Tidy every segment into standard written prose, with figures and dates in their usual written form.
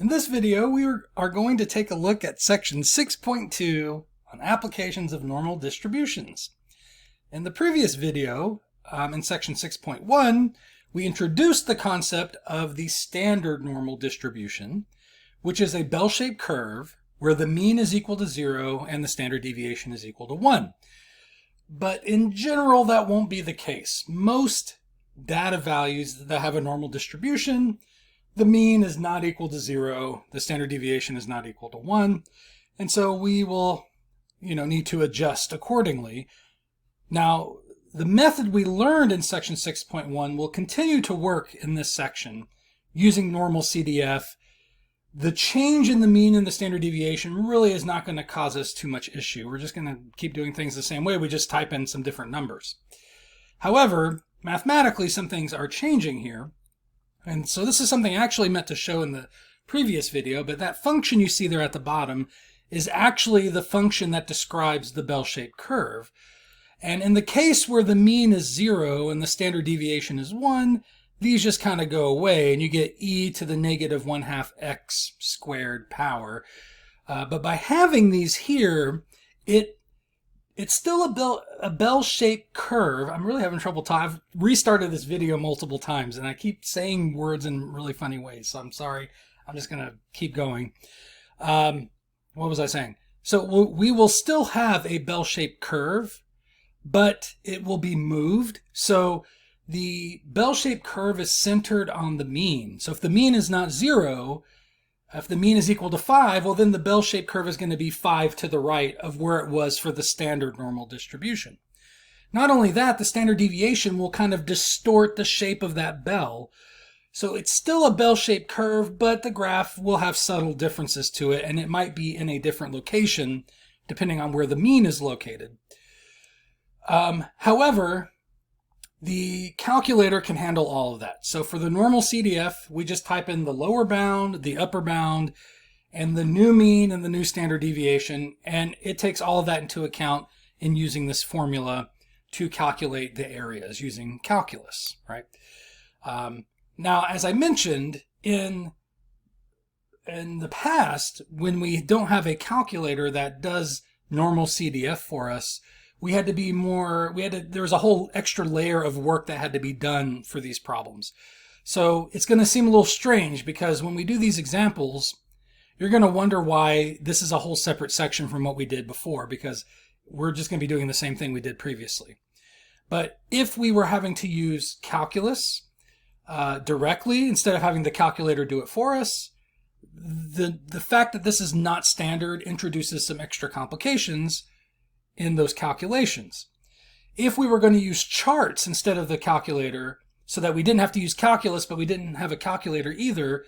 In this video, we are going to take a look at section 6.2 on applications of normal distributions. In the previous video, in section 6.1, we introduced the concept of the standard normal distribution, which is a bell-shaped curve where the mean is equal to 0 and the standard deviation is equal to 1. But in general, that won't be the case. Most data values that have a normal distribution, the mean is not equal to 0, the standard deviation is not equal to 1, and so we will, need to adjust accordingly. Now, the method we learned in section 6.1 will continue to work in this section using normal CDF. The change in the mean and the standard deviation really is not going to cause us too much issue. We're just going to keep doing things the same way. We just type in some different numbers. However, mathematically, some things are changing here. And so this is something I actually meant to show in the previous video, but that function you see there at the bottom is actually the function that describes the bell-shaped curve. And in the case where the mean is 0 and the standard deviation is 1, these just kind of go away and you get e to the negative 1/2 x squared power. But by having these here, it's still a bell-shaped curve. I'm really having trouble I've restarted this video multiple times and I keep saying words in really funny ways, so I'm sorry. I'm just going to keep going. What was I saying? So we will still have a bell-shaped curve, but it will be moved. So the bell-shaped curve is centered on the mean. So if the mean is not 0, if the mean is equal to 5, well, then the bell-shaped curve is going to be 5 to the right of where it was for the standard normal distribution. Not only that, the standard deviation will kind of distort the shape of that bell. So it's still a bell-shaped curve, but the graph will have subtle differences to it, and it might be in a different location depending on where the mean is located. However, the calculator can handle all of that. So for the normal CDF, we just type in the lower bound, the upper bound, and the new mean and the new standard deviation, and it takes all of that into account in using this formula to calculate the areas using calculus, right? Now, as I mentioned, in the past, when we don't have a calculator that does normal CDF for us, there was a whole extra layer of work that had to be done for these problems. So it's going to seem a little strange because when we do these examples, you're going to wonder why this is a whole separate section from what we did before, because we're just going to be doing the same thing we did previously. But if we were having to use calculus directly, instead of having the calculator do it for us, the fact that this is not standard introduces some extra complications in those calculations. If we were going to use charts instead of the calculator, so that we didn't have to use calculus, but we didn't have a calculator either,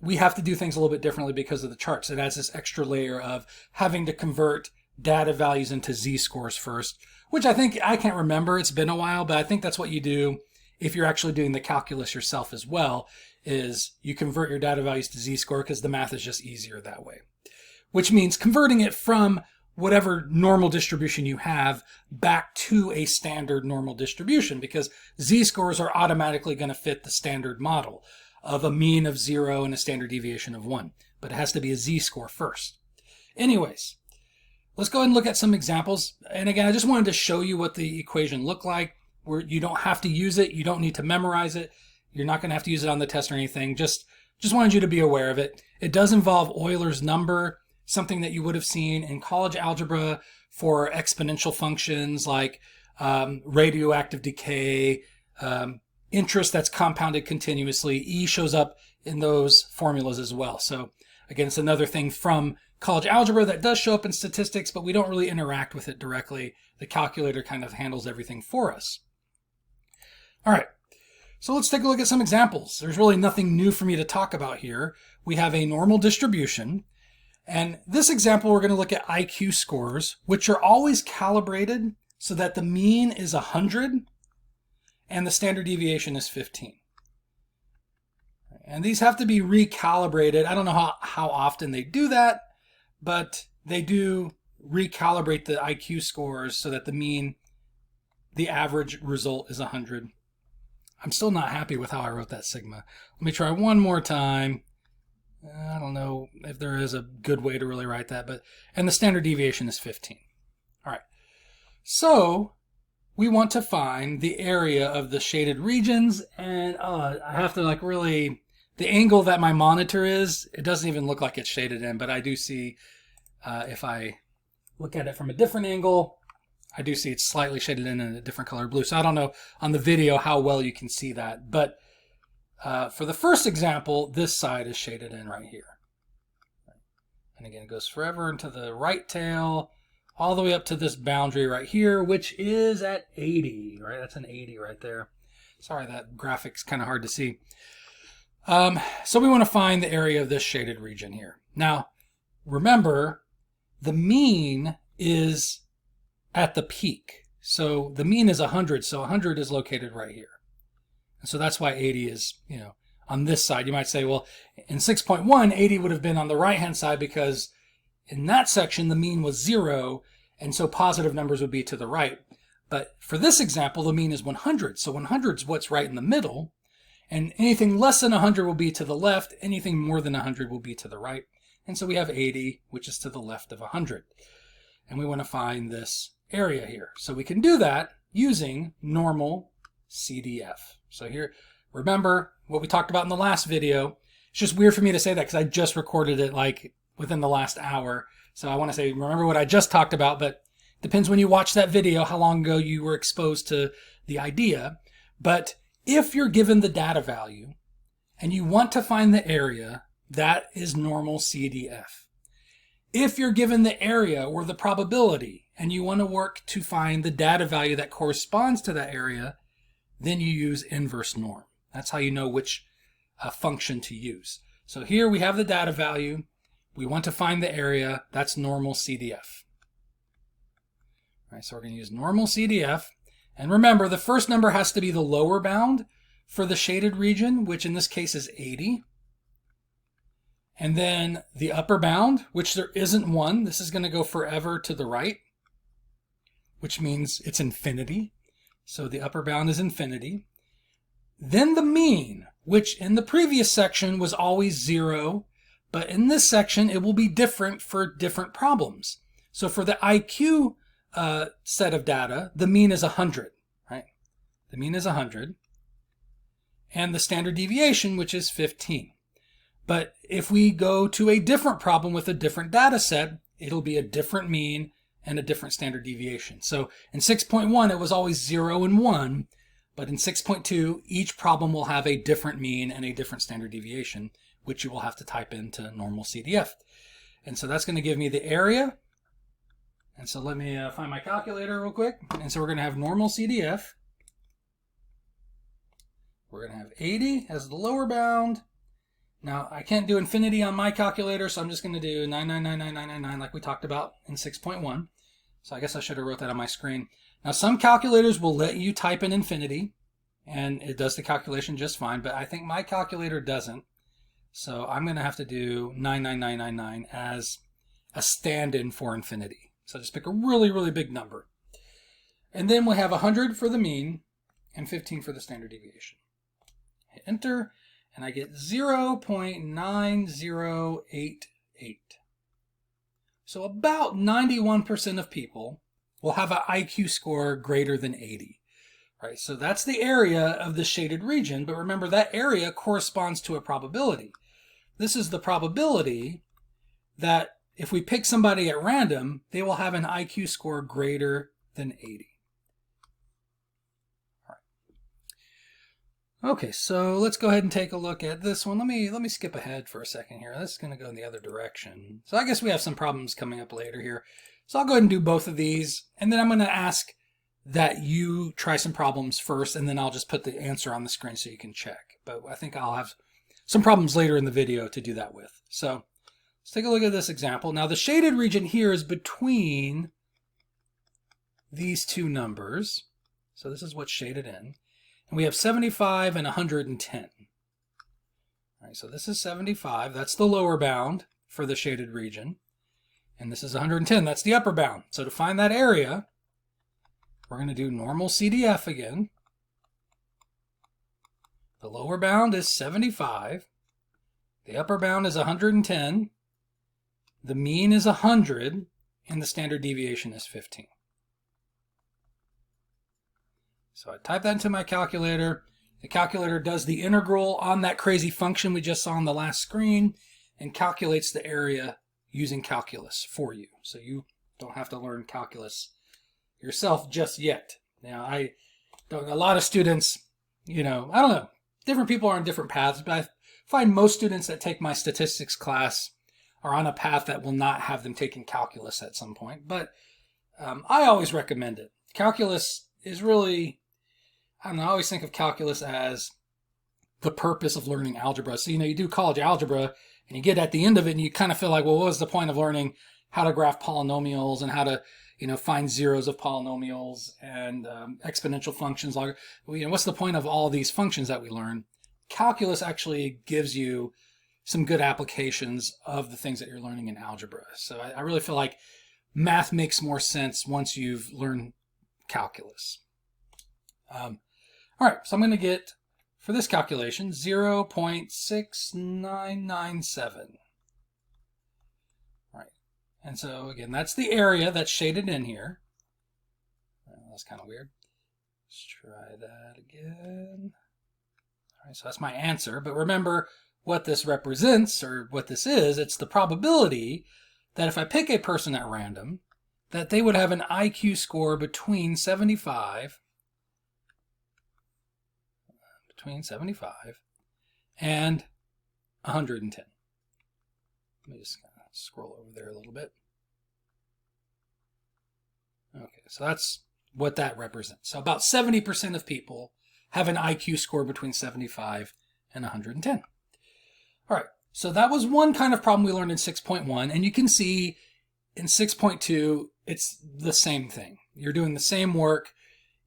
we have to do things a little bit differently because of the charts. It adds this extra layer of having to convert data values into z-scores first, which I can't remember, it's been a while, but I think that's what you do if you're actually doing the calculus yourself as well, is you convert your data values to z-score because the math is just easier that way. Which means converting it from whatever normal distribution you have back to a standard normal distribution, because z-scores are automatically going to fit the standard model of a mean of 0 and a standard deviation of 1. But it has to be a z-score first. Anyways, let's go ahead and look at some examples. And again, I just wanted to show you what the equation looked like, where you don't have to use it. You don't need to memorize it. You're not going to have to use it on the test or anything. Just wanted you to be aware of it. It does involve Euler's number, something that you would have seen in college algebra for exponential functions like radioactive decay, interest that's compounded continuously. E shows up in those formulas as well. So again, it's another thing from college algebra that does show up in statistics, but we don't really interact with it directly. The calculator kind of handles everything for us. All right, so let's take a look at some examples. There's really nothing new for me to talk about here. We have a normal distribution. And this example, we're going to look at IQ scores, which are always calibrated so that the mean is 100 and the standard deviation is 15. And these have to be recalibrated. I don't know how often they do that, but they do recalibrate the IQ scores so that the average result is 100. I'm still not happy with how I wrote that sigma. Let me try one more time. don't know if there is a good way to really write that, and the standard deviation is 15. All right. So we want to find the area of the shaded regions, and I have to the angle that my monitor is, it doesn't even look like it's shaded in, but I do see, if I look at it from a different angle, I do see it's slightly shaded in a different color blue. So I don't know on the video how well you can see that, but for the first example, this side is shaded in right here. And again, it goes forever into the right tail, all the way up to this boundary right here, which is at 80, right? That's an 80 right there. Sorry, that graphic's kind of hard to see. So we want to find the area of this shaded region here. Now, remember, the mean is at the peak. So the mean is 100, so 100 is located right here. And so that's why 80 is, on this side. You might say, well, in 6.1, 80 would have been on the right-hand side because in that section, the mean was 0, and so positive numbers would be to the right. But for this example, the mean is 100. So 100 is what's right in the middle, and anything less than 100 will be to the left. Anything more than 100 will be to the right. And so we have 80, which is to the left of 100. And we want to find this area here. So we can do that using normal CDF. So here, remember what we talked about in the last video. It's just weird for me to say that because I just recorded it like within the last hour. So I want to say, remember what I just talked about, but depends when you watch that video, how long ago you were exposed to the idea. But if you're given the data value and you want to find the area, that is normal CDF. If you're given the area or the probability and you want to work to find the data value that corresponds to that area, then you use inverse norm. That's how you know which function to use. So here we have the data value. We want to find the area. That's normal CDF. All right, so we're going to use normal CDF. And remember, the first number has to be the lower bound for the shaded region, which in this case is 80. And then the upper bound, which there isn't one. This is going to go forever to the right, which means it's infinity. So the upper bound is infinity. Then the mean, which in the previous section was always 0, but in this section it will be different for different problems. So for the IQ set of data, the mean is 100, right? The mean is 100. And the standard deviation, which is 15. But if we go to a different problem with a different data set, it'll be a different mean and a different standard deviation. So in 6.1, it was always 0 and 1. But in 6.2, each problem will have a different mean and a different standard deviation, which you will have to type into normal CDF. And so that's going to give me the area. And so let me find my calculator real quick. And so we're going to have normal CDF. We're going to have 80 as the lower bound. Now, I can't do infinity on my calculator, so I'm just going to do 9999999 like we talked about in 6.1. So I guess I should have wrote that on my screen. Now, some calculators will let you type in infinity, and it does the calculation just fine, but I think my calculator doesn't. So I'm going to have to do 99999 as a stand-in for infinity. So just pick a really, really big number. And then we'll have 100 for the mean and 15 for the standard deviation. Hit enter, and I get 0.9088. So about 91% of people will have an IQ score greater than 80. Right? So that's the area of the shaded region, but remember that area corresponds to a probability. This is the probability that if we pick somebody at random, they will have an IQ score greater than 80. All right. Okay, so let's go ahead and take a look at this one. Let me skip ahead for a second here. This is going to go in the other direction. So I guess we have some problems coming up later here. So I'll go ahead and do both of these, and then I'm going to ask that you try some problems first, and then I'll just put the answer on the screen so you can check. But I think I'll have some problems later in the video to do that with. So let's take a look at this example. Now the shaded region here is between these two numbers. So this is what's shaded in. And we have 75 and 110. All right, so this is 75. That's the lower bound for the shaded region. And this is 110. That's the upper bound. So to find that area, we're going to do normal CDF again. The lower bound is 75. The upper bound is 110, the mean is 100, and the standard deviation is 15. So I type that into my calculator. The calculator does the integral on that crazy function we just saw on the last screen and calculates the area using calculus for you. So you don't have to learn calculus yourself just yet. Now, a lot of students, I don't know, different people are on different paths, but I find most students that take my statistics class are on a path that will not have them taking calculus at some point. But I always recommend it. Calculus is really, I always think of calculus as the purpose of learning algebra. So, you do college algebra and you get at the end of it and you kind of feel like, well, what was the point of learning how to graph polynomials and how to, find zeros of polynomials and exponential functions? What's the point of all these functions that we learn? Calculus actually gives you some good applications of the things that you're learning in algebra. So I really feel like math makes more sense once you've learned calculus. All right, so I'm going to get, for this calculation, 0.6997. All right, and so again, that's the area that's shaded in here. That's kind of weird. Let's try that again. All right, so that's my answer, but remember what this represents, or what this is. It's the probability that if I pick a person at random, that they would have an IQ score between 75 and 110. Let me just kind of scroll over there a little bit. Okay, so that's what that represents. So about 70% of people have an IQ score between 75 and 110. All right, so that was one kind of problem we learned in 6.1, and you can see in 6.2, it's the same thing. You're doing the same work.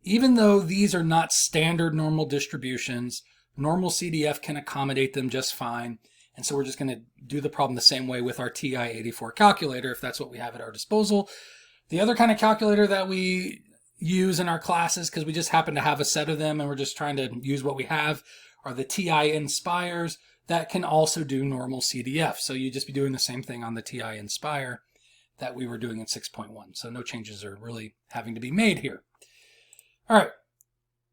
Even though these are not standard normal distributions, normal CDF can accommodate them just fine. And so we're just going to do the problem the same way with our TI-84 calculator, if that's what we have at our disposal. The other kind of calculator that we use in our classes, because we just happen to have a set of them and we're just trying to use what we have, are the TI Inspires that can also do normal CDF. So you just be doing the same thing on the TI Inspire that we were doing in 6.1. So no changes are really having to be made here. All right,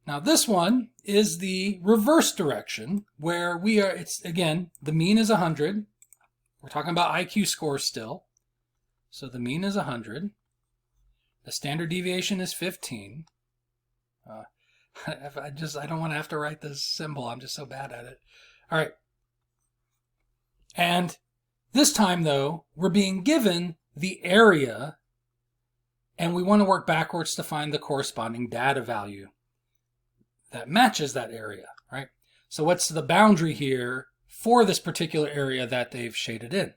now this one is the reverse direction where it's again, the mean is 100. We're talking about IQ scores still. So the mean is 100. The standard deviation is 15. I don't want to have to write this symbol. I'm just so bad at it. All right. And this time though, we're being given the area, and we want to work backwards to find the corresponding data value that matches that area, right? So what's the boundary here for this particular area that they've shaded in?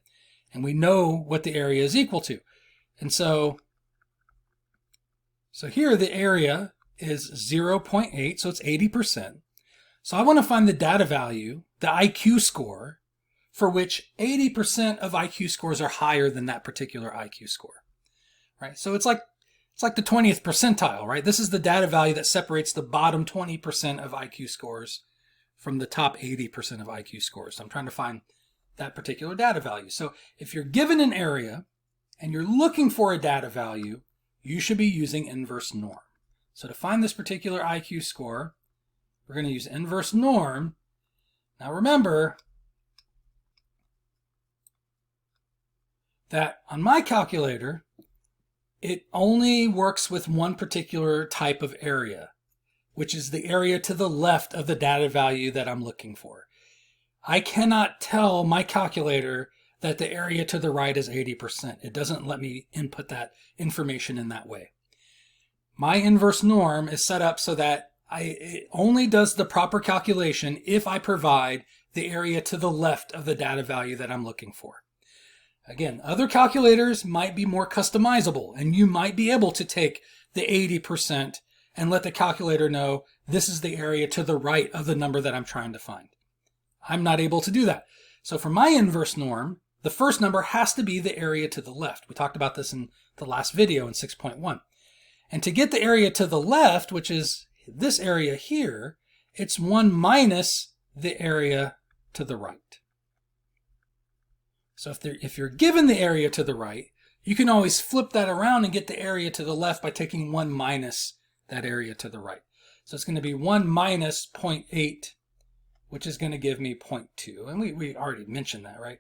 And we know what the area is equal to. And so here the area is 0.8, so it's 80%. So I want to find the data value, the IQ score, for which 80% of IQ scores are higher than that particular IQ score, right? So it's like the 20th percentile, right? This is the data value that separates the bottom 20% of IQ scores from the top 80% of IQ scores. So I'm trying to find that particular data value. So if you're given an area and you're looking for a data value, you should be using inverse norm. So to find this particular IQ score, we're going to use inverse norm. Now remember that on my calculator, it only works with one particular type of area, which is the area to the left of the data value that I'm looking for. I cannot tell my calculator that the area to the right is 80%. It doesn't let me input that information in that way. My inverse norm is set up so that it only does the proper calculation if I provide the area to the left of the data value that I'm looking for. Again, other calculators might be more customizable, and you might be able to take the 80% and let the calculator know this is the area to the right of the number that I'm trying to find. I'm not able to do that. So for my inverse norm, the first number has to be the area to the left. We talked about this in the last video in 6.1. And to get the area to the left, which is this area here, it's 1 minus the area to the right. So if you're given the area to the right, you can always flip that around and get the area to the left by taking 1 minus that area to the right. So it's going to be 1 minus 0.8, which is going to give me 0.2. And we already mentioned that, right?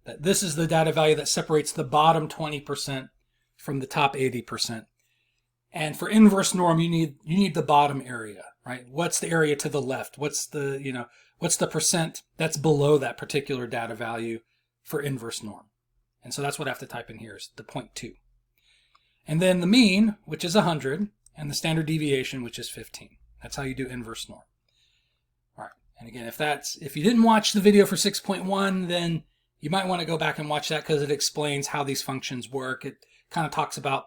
That this is the data value that separates the bottom 20% from the top 80%. And for inverse norm, you need the bottom area, right? What's the area to the left? What's the percent that's below that particular data value for inverse norm? And so that's what I have to type in here, is the 0.2. And then the mean, which is 100, and the standard deviation, which is 15. That's how you do inverse norm. All right. And again, if you didn't watch the video for 6.1, then you might want to go back and watch that, because it explains how these functions work. It kind of talks about,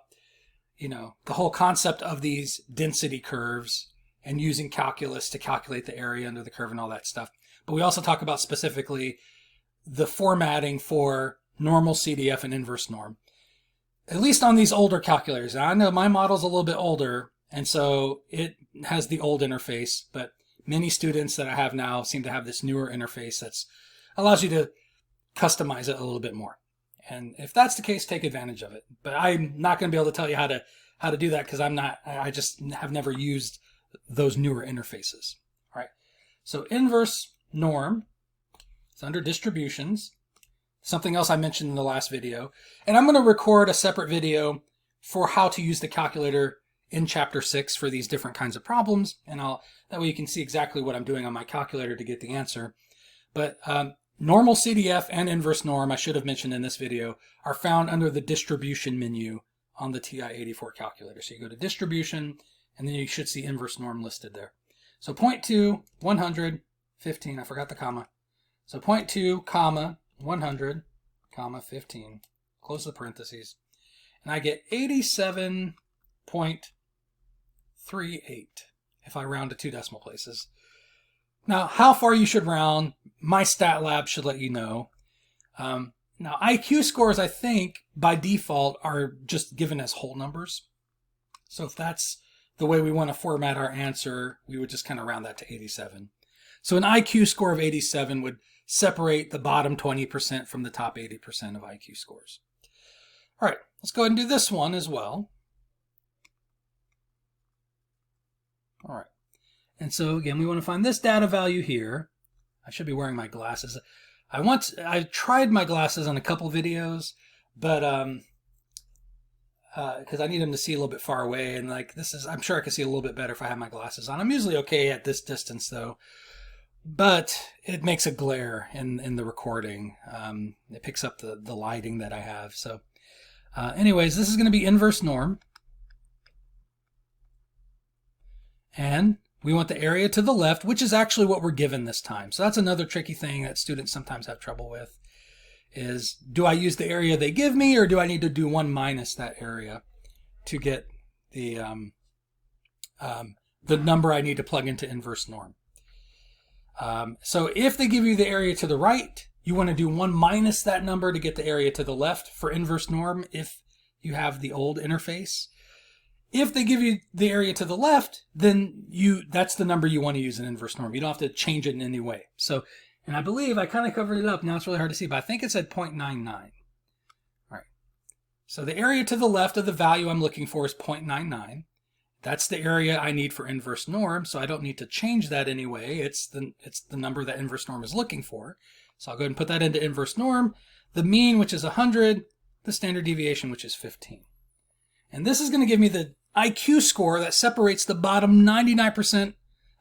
the whole concept of these density curves and using calculus to calculate the area under the curve and all that stuff. But we also talk about specifically the formatting for normal CDF and inverse norm, at least on these older calculators. Now, I know my model's a little bit older, and so it has the old interface, but many students that I have now seem to have this newer interface that allows you to customize it a little bit more. And if that's the case, take advantage of it. But I'm not going to be able to tell you how to do that, because I just have never used those newer interfaces. All right. So inverse norm, it's under distributions, something else I mentioned in the last video. And I'm going to record a separate video for how to use the calculator in chapter 6 for these different kinds of problems. And that way you can see exactly what I'm doing on my calculator to get the answer. But normal CDF and inverse norm, I should have mentioned in this video, are found under the distribution menu on the TI-84 calculator. So you go to distribution, and then you should see inverse norm listed there. So 0.2, 100, 15, I forgot the comma. So 0.2, comma, 100, comma, 15, close the parentheses, and I get 87.38 if I round to 2 decimal places. Now, how far you should round, my stat lab should let you know. Now, IQ scores, I think, by default, are just given as whole numbers. So if that's the way we want to format our answer, we would just kind of round that to 87. So an IQ score of 87 would separate the bottom 20% from the top 80% of IQ scores. All right, let's go ahead and do this one as well. All right. And so again, we want to find this data value here. I should be wearing my glasses. I tried my glasses on a couple videos, but because I need them to see a little bit far away, and I'm sure I can see a little bit better if I have my glasses on. I'm usually okay at this distance though, but it makes a glare in the recording. It picks up the lighting that I have. So anyways, this is going to be inverse norm. And we want the area to the left, which is actually what we're given this time. So that's another tricky thing that students sometimes have trouble with, is do I use the area they give me, or do I need to do 1 minus that area to get the number I need to plug into inverse norm? So if they give you the area to the right, you want to do 1 minus that number to get the area to the left for inverse norm if you have the old interface. If they give you the area to the left, then that's the number you want to use in inverse norm. You don't have to change it in any way. So, and I believe I kind of covered it up. Now it's really hard to see, but I think it said 0.99. All right. So the area to the left of the value I'm looking for is 0.99. That's the area I need for inverse norm, so I don't need to change that anyway. It's the number that inverse norm is looking for. So I'll go ahead and put that into inverse norm. The mean, which is 100, the standard deviation, which is 15. And this is going to give me the IQ score that separates the bottom 99%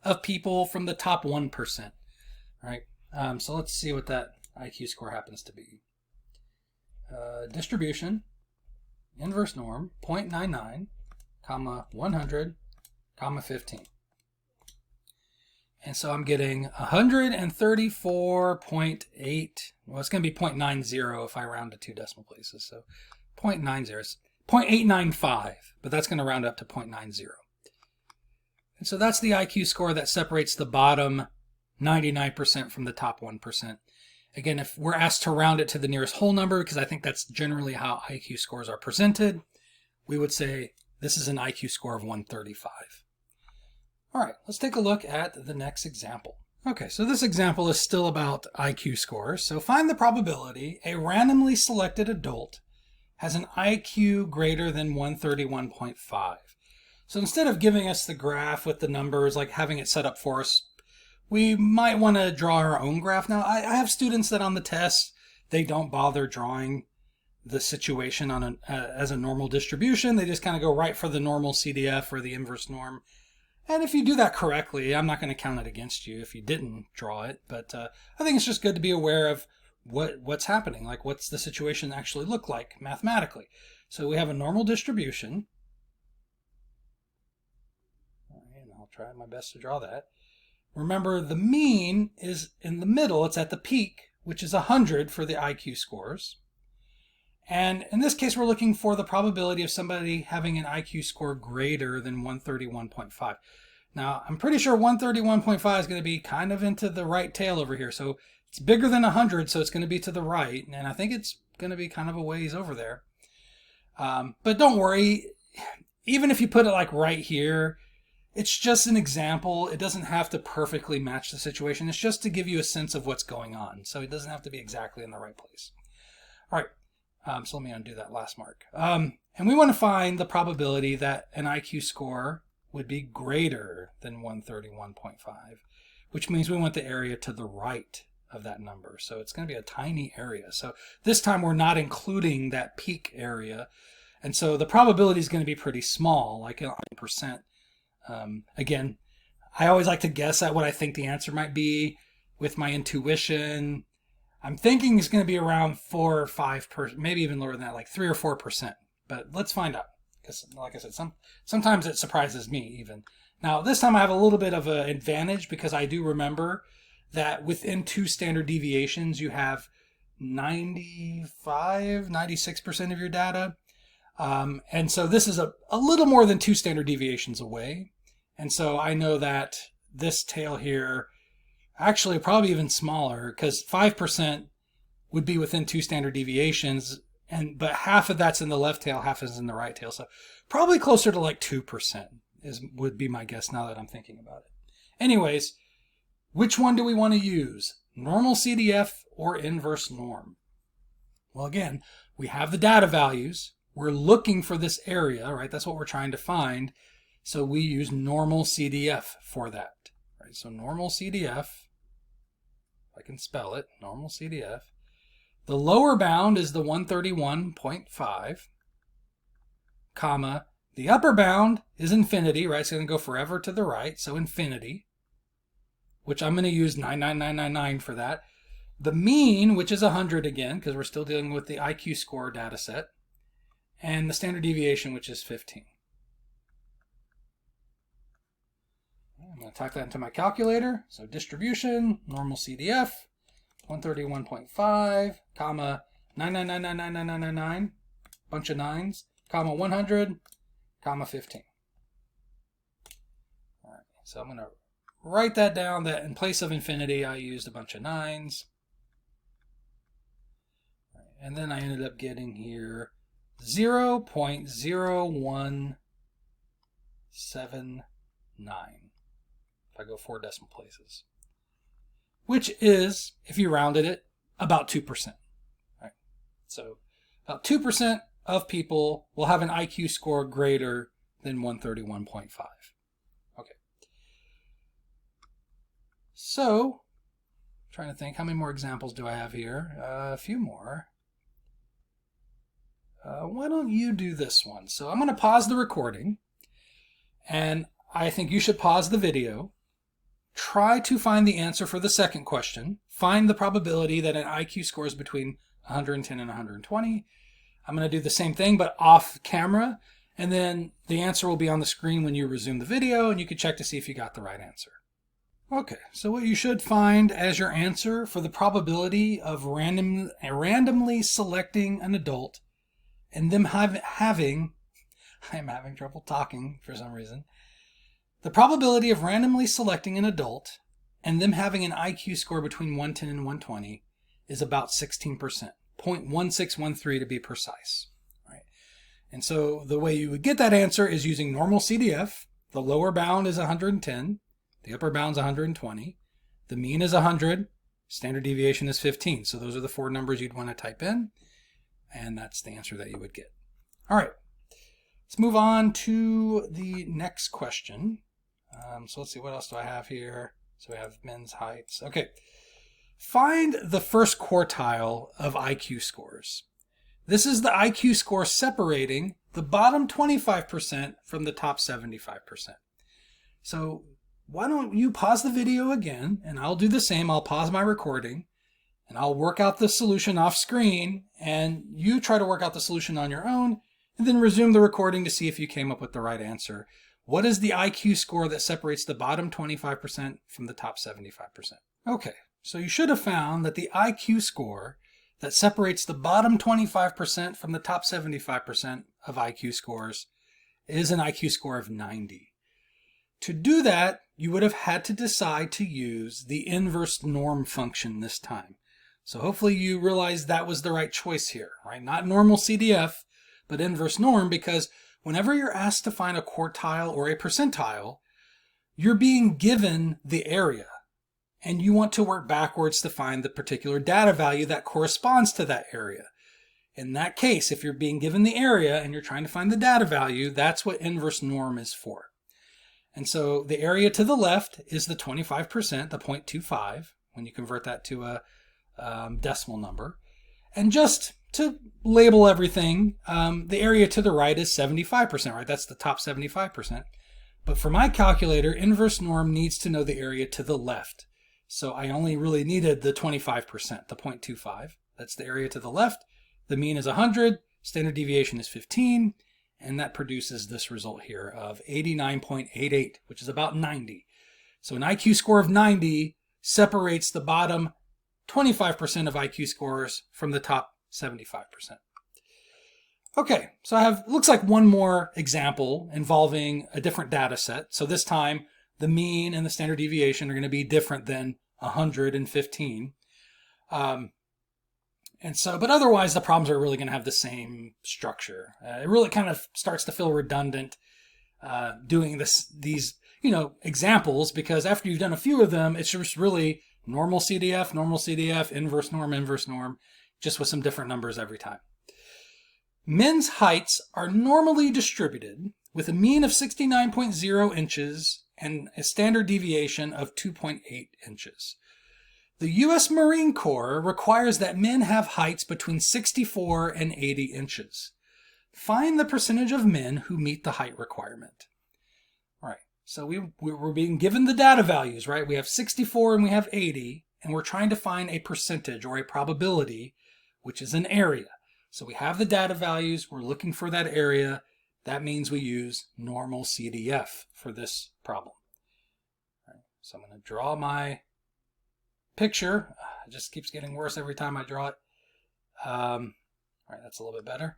of people from the top 1%. Right? So let's see what that IQ score happens to be. Distribution, inverse norm, 0.99, comma 100, comma 15. And so I'm getting 134.8. Well, it's going to be 0.90 if I round to 2 decimal places. So 0.90 is 0.895, but that's going to round up to 0.90. And so that's the IQ score that separates the bottom 99% from the top 1%. Again, if we're asked to round it to the nearest whole number, because I think that's generally how IQ scores are presented, we would say this is an IQ score of 135. All right, let's take a look at the next example. Okay, so this example is still about IQ scores. So find the probability a randomly selected adult has an IQ greater than 131.5. So instead of giving us the graph with the numbers, like having it set up for us, we might want to draw our own graph. Now, I have students that on the test, they don't bother drawing the situation on as a normal distribution. They just kind of go right for the normal CDF or the inverse norm. And if you do that correctly, I'm not going to count it against you if you didn't draw it. But I think it's just good to be aware of what's happening. Like, what's the situation actually look like mathematically? So we have a normal distribution. And I'll try my best to draw that. Remember, the mean is in the middle. It's at the peak, which is 100 for the IQ scores. And in this case, we're looking for the probability of somebody having an IQ score greater than 131.5. Now, I'm pretty sure 131.5 is going to be kind of into the right tail over here. So it's bigger than 100, so it's going to be to the right. And I think it's going to be kind of a ways over there. But don't worry. Even if you put it like right here, it's just an example. It doesn't have to perfectly match the situation. It's just to give you a sense of what's going on. So it doesn't have to be exactly in the right place. All right. So let me undo that last mark. And we want to find the probability that an IQ score would be greater than 131.5, which means we want the area to the right of that number. So it's going to be a tiny area. So this time we're not including that peak area. And so the probability is going to be pretty small, like 1%. Again, I always like to guess at what I think the answer might be with my intuition. I'm thinking it's going to be around 4 or 5%, maybe even lower than that, like 3 or 4%. But let's find out, because like I said, sometimes it surprises me even. Now, this time I have a little bit of an advantage because I do remember that within 2 standard deviations, you have 95, 96% of your data. And so this is a little more than 2 standard deviations away. And so I know that this tail here, actually probably even smaller, because 5% would be within 2 standard deviations, but half of that's in the left tail, half is in the right tail. So probably closer to like 2% would be my guess now that I'm thinking about it. Anyways, which one do we want to use? Normal CDF or inverse norm? Well, again, we have the data values. We're looking for this area, right? That's what we're trying to find. So we use normal CDF for that. Right? So normal CDF, if I can spell it, normal CDF. The lower bound is the 131.5, comma, the upper bound is infinity, right? It's going to go forever to the right, so infinity, which I'm going to use 99999 for that. The mean, which is 100 again, because we're still dealing with the IQ score data set, and the standard deviation, which is 15. I'm going to type that into my calculator. So distribution, normal CDF, 131.5, comma, 9999999, bunch of 9s, comma 100, comma 15. All right, so I'm going to write that down, that in place of infinity, I used a bunch of 9s. Right, and then I ended up getting here 0.0179 if I go 4 decimal places, which is, if you rounded it, about 2%. Right? So about 2% of people will have an IQ score greater than 131.5. Okay. So, trying to think, how many more examples do I have here? A few more. Why don't you do this one? So I'm going to pause the recording, and I think you should pause the video. Try to find the answer for the second question. Find the probability that an IQ score is between 110 and 120. I'm going to do the same thing, but off camera, and then the answer will be on the screen when you resume the video, and you can check to see if you got the right answer. Okay, so what you should find as your answer for the probability of randomly selecting an adult and them having, I'm having trouble talking for some reason, the probability of randomly selecting an adult and them having an IQ score between 110 and 120 is about 16%, 0.1613 to be precise. Right? And so the way you would get that answer is using normal CDF. The lower bound is 110, the upper bound is 120. The mean is 100. Standard deviation is 15. So those are the four numbers you'd want to type in. And that's the answer that you would get. All right. Let's move on to the next question. So let's see, what else do I have here? So we have men's heights. Okay. Find the first quartile of IQ scores. This is the IQ score separating the bottom 25% from the top 75%. So why don't you pause the video again, and I'll do the same. I'll pause my recording, and I'll work out the solution off screen, and you try to work out the solution on your own, and then resume the recording to see if you came up with the right answer. What is the IQ score that separates the bottom 25% from the top 75%? Okay, so you should have found that the IQ score that separates the bottom 25% from the top 75% of IQ scores is an IQ score of 90. To do that, you would have had to decide to use the inverse norm function this time. So hopefully you realize that was the right choice here, right? Not normal CDF, but inverse norm, because whenever you're asked to find a quartile or a percentile, you're being given the area, and you want to work backwards to find the particular data value that corresponds to that area. In that case, if you're being given the area and you're trying to find the data value, that's what inverse norm is for. And so the area to the left is the 25%, the 0.25, when you convert that to a decimal number. And just to label everything, the area to the right is 75%, right? That's the top 75%. But for my calculator, inverse norm needs to know the area to the left. So I only really needed the 25%, the 0.25. That's the area to the left. The mean is 100. Standard deviation is 15. And that produces this result here of 89.88, which is about 90. So an IQ score of 90 separates the bottom 25% of IQ scores from the top 75%. Okay, so I have, looks like one more example involving a different data set. So this time, the mean and the standard deviation are going to be different than 115. But otherwise, the problems are really going to have the same structure. It really kind of starts to feel redundant doing these examples, because after you've done a few of them, it's just really normal CDF, inverse norm, just with some different numbers every time. Men's heights are normally distributed with a mean of 69.0 inches and a standard deviation of 2.8 inches. The U.S. Marine Corps requires that men have heights between 64 and 80 inches. Find the percentage of men who meet the height requirement. All right, so we're being given the data values, right? We have 64 and we have 80, and we're trying to find a percentage or a probability, which is an area. So we have the data values, we're looking for that area. That means we use normal CDF for this problem. All right, so I'm going to draw my picture. It just keeps getting worse every time I draw it. All right, that's a little bit better.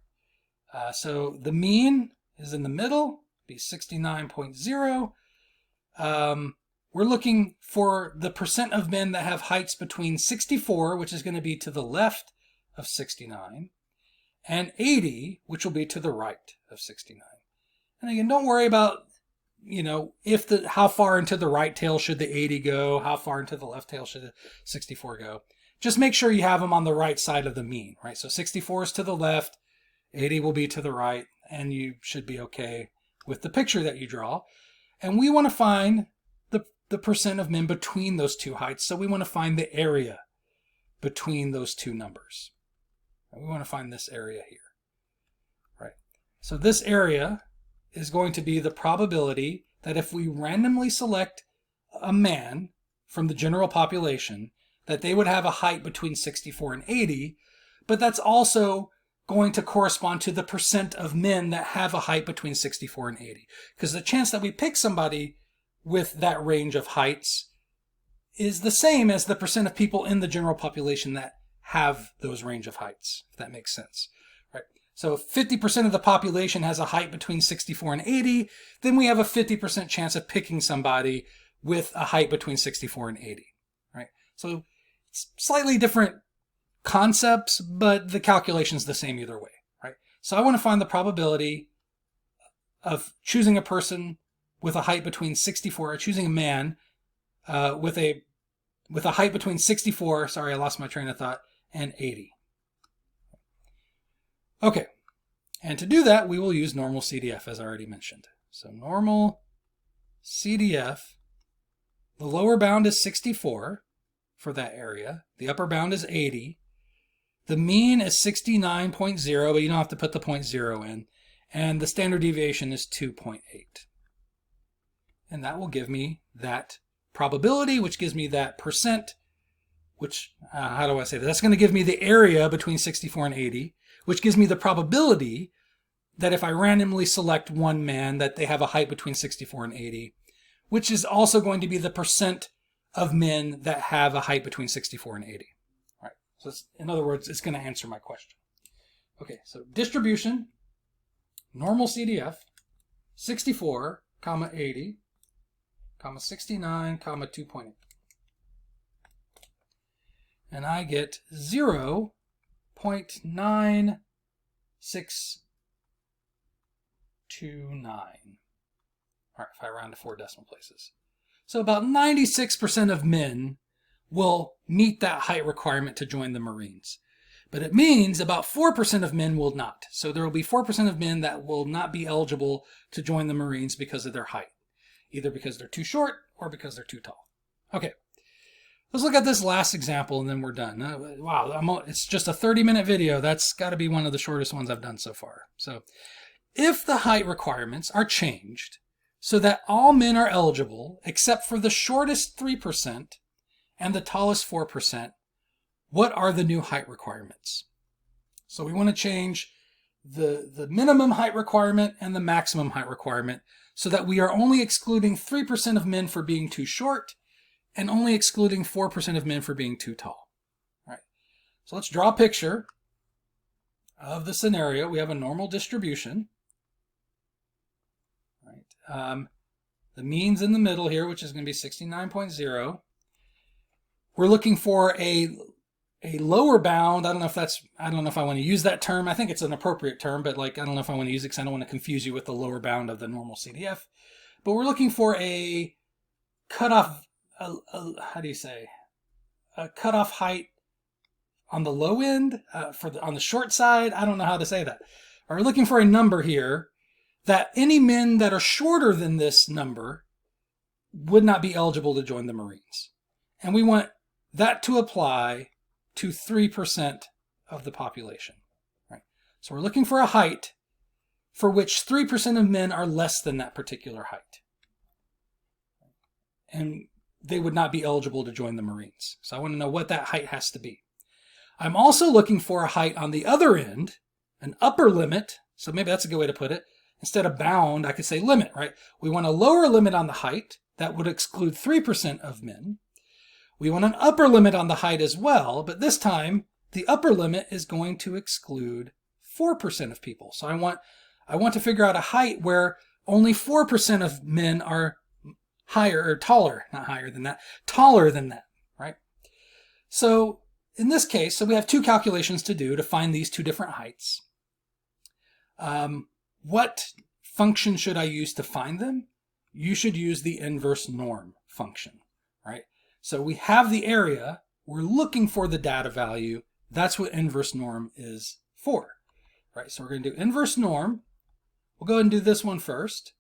So the mean is in the middle, be 69.0. We're looking for the percent of men that have heights between 64, which is going to be to the left of 69, and 80, which will be to the right of 69. And again, don't worry about, how far into the right tail should the 80 go, how far into the left tail should the 64 go. Just make sure you have them on the right side of the mean, right? So 64 is to the left, 80 will be to the right, and you should be okay with the picture that you draw. And we want to find the percent of men between those two heights. So we want to find the area between those two numbers. We want to find this area here, right? So this area is going to be the probability that if we randomly select a man from the general population, that they would have a height between 64 and 80, but that's also going to correspond to the percent of men that have a height between 64 and 80. Because the chance that we pick somebody with that range of heights is the same as the percent of people in the general population that have those range of heights, if that makes sense, right? So if 50% of the population has a height between 64 and 80, then we have a 50% chance of picking somebody with a height between 64 and 80, right? So it's slightly different concepts, but the calculation's the same either way, right? So I want to find the probability of choosing a person with a height between 64, or choosing a man with a with a height between 64, sorry, I lost my train of thought, and 80. Okay, and to do that, we will use normal CDF, as I already mentioned. So normal CDF, the lower bound is 64 for that area. The upper bound is 80. The mean is 69.0, but you don't have to put the 0.0 in. And the standard deviation is 2.8. And that will give me that probability, which gives me that percent, which, how do I say that? That's going to give me the area between 64 and 80, which gives me the probability that if I randomly select one man, that they have a height between 64 and 80, which is also going to be the percent of men that have a height between 64 and 80. All right. So in other words, it's going to answer my question. Okay, so distribution, normal CDF, 64, 80, 69, 2.8. And I get 0.9629. All right, if I round to 4 decimal places. So about 96% of men will meet that height requirement to join the Marines. But it means about 4% of men will not. So there will be 4% of men that will not be eligible to join the Marines because of their height. Either because they're too short or because they're too tall. Okay, let's look at this last example and then we're done. Wow, it's just a 30-minute video. That's got to be one of the shortest ones I've done so far. So if the height requirements are changed so that all men are eligible except for the shortest 3% and the tallest 4%, what are the new height requirements? So we want to change the minimum height requirement and the maximum height requirement so that we are only excluding 3% of men for being too short and only excluding 4% of men for being too tall. All right. So let's draw a picture of the scenario. We have a normal distribution. Right. The mean's in the middle here, which is going to be 69.0. We're looking for a lower bound. I don't know if I want to use that term. I think it's an appropriate term, but I don't know if I want to use it because I don't want to confuse you with the lower bound of the normal CDF. But we're looking for a cutoff, how do you say? A cutoff height on the low end, on the short side. I don't know how to say that. We're looking for a number here that any men that are shorter than this number would not be eligible to join the Marines. And we want that to apply to 3% of the population. Right? So we're looking for a height for which 3% of men are less than that particular height. And they would not be eligible to join the Marines. So I want to know what that height has to be. I'm also looking for a height on the other end, an upper limit. So maybe that's a good way to put it. Instead of bound, I could say limit, right? We want a lower limit on the height that would exclude 3% of men. We want an upper limit on the height as well, but this time the upper limit is going to exclude 4% of people. So I want to figure out a height where only 4% of men are higher or taller, not higher than that, taller than that, right? So in this case, so we have two calculations to do to find these two different heights. What function should I use to find them? You should use the inverse norm function, right? So we have the area, we're looking for the data value. That's what inverse norm is for, right? So we're going to do inverse norm. We'll go ahead and do this one first.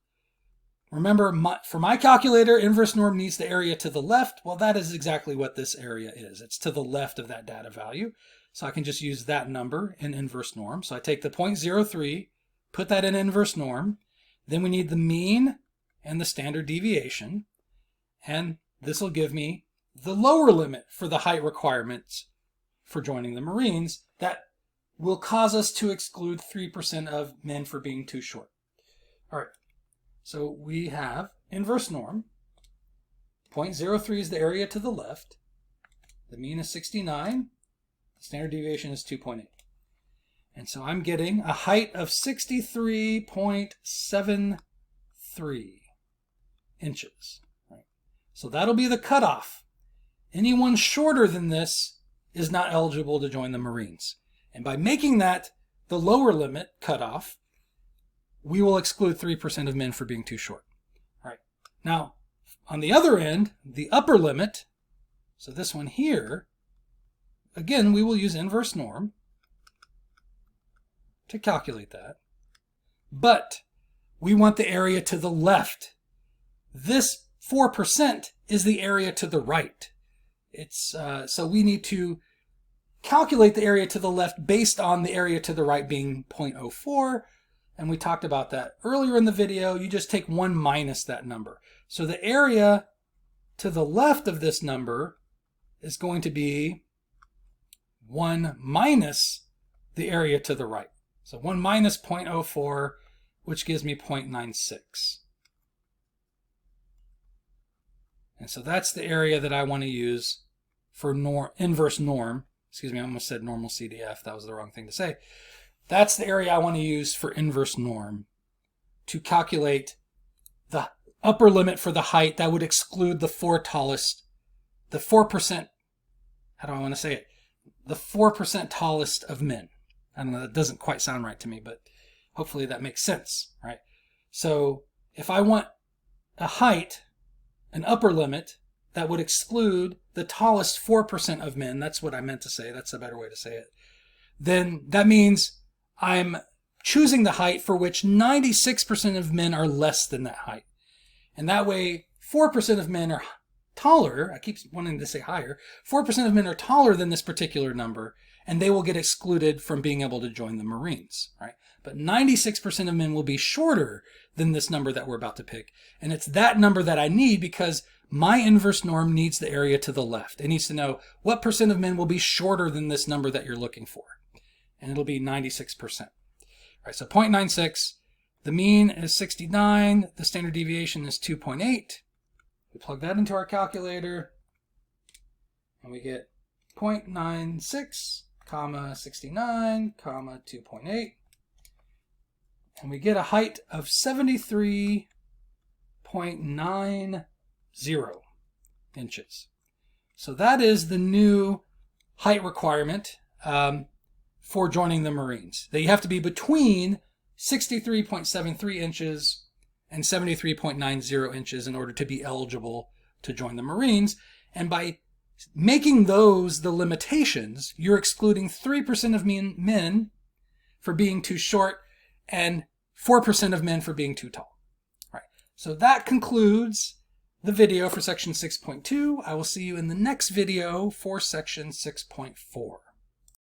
Remember, for my calculator, inverse norm needs the area to the left. Well, that is exactly what this area is. It's to the left of that data value. So I can just use that number in inverse norm. So I take the 0.03, put that in inverse norm. Then we need the mean and the standard deviation. And this will give me the lower limit for the height requirements for joining the Marines that will cause us to exclude 3% of men for being too short. All right, so we have inverse norm. 0.03 is the area to the left. The mean is 69. The standard deviation is 2.8. And so I'm getting a height of 63.73 inches. Right? So that'll be the cutoff. Anyone shorter than this is not eligible to join the Marines. And by making that the lower limit cutoff, we will exclude 3% of men for being too short. All right. Now, on the other end, the upper limit So this one here, again, we will use inverse norm to calculate that. But we want the area to the left. This 4% is the area to the right. So we need to calculate the area to the left based on the area to the right being 0.04. And we talked about that earlier in the video. You just take 1 minus that number. So the area to the left of this number is going to be 1 minus the area to the right. So 1 minus 0.04, which gives me 0.96. And so that's the area that I want to use for inverse norm. Excuse me, I almost said normal CDF. That was the wrong thing to say. That's the area I want to use for inverse norm to calculate the upper limit for the height that would exclude the 4%, how do I want to say it? The 4% tallest of men. I don't know, that doesn't quite sound right to me, but hopefully that makes sense, right? So if I want a height, an upper limit, that would exclude the tallest 4% of men, that's what I meant to say, that's a better way to say it, then that means I'm choosing the height for which 96% of men are less than that height. And that way, 4% of men are taller, I keep wanting to say higher, 4% of men are taller than this particular number, and they will get excluded from being able to join the Marines, right? But 96% of men will be shorter than this number that we're about to pick. And it's that number that I need because my inverse norm needs the area to the left. It needs to know what percent of men will be shorter than this number that you're looking for. And it'll be 96%. All right, so 0.96, the mean is 69, the standard deviation is 2.8. We plug that into our calculator, and we get 0.96, comma 69, comma 2.8. And we get a height of 73.90 inches. So that is the new height requirement for joining the Marines. That you have to be between 63.73 inches and 73.90 inches in order to be eligible to join the Marines. And by making those the limitations, you're excluding 3% of men for being too short and 4% of men for being too tall. All right. So that concludes the video for section 6.2. I will see you in the next video for section 6.4.